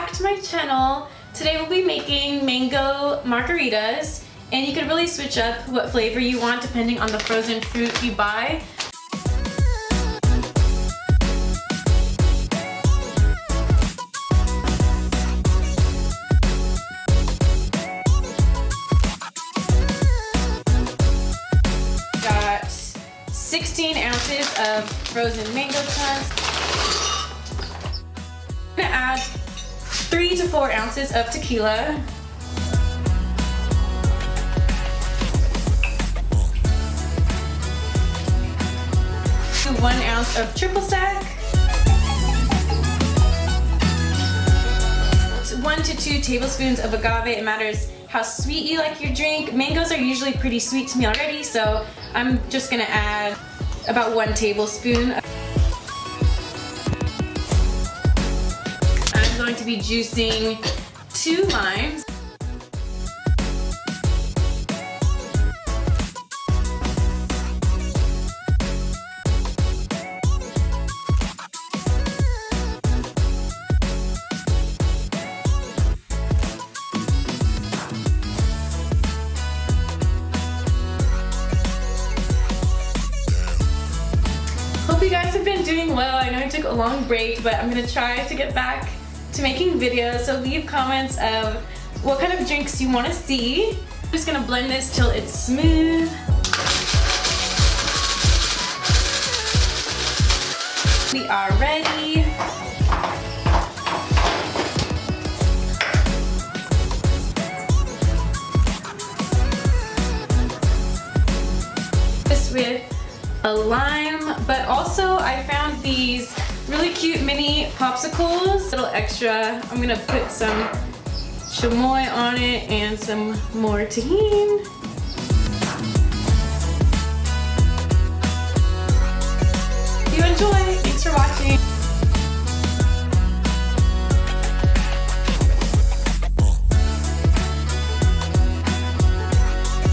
back to my channel. Today we'll be making mango margaritas, and you can really switch up what flavor you want depending on the frozen fruit you buy. Got 16 ounces of frozen mango chunks. I'm gonna add 3 to 4 ounces of tequila. To 1 ounce of triple sec. 1 to 2 tablespoons of agave. It matters how sweet you like your drink. Mangoes are usually pretty sweet to me already, so I'm just gonna add about 1 tablespoon. I'm going to be juicing 2 limes. Hope you guys have been doing well. I know I took a long break, but I'm gonna try to get back to making videos, so leave comments of what kind of drinks you want to see. I'm just gonna blend this till it's smooth. We are ready. This with a lime, but also I found these really cute mini popsicles. A little extra. I'm gonna put some chamoy on it and some more tajin.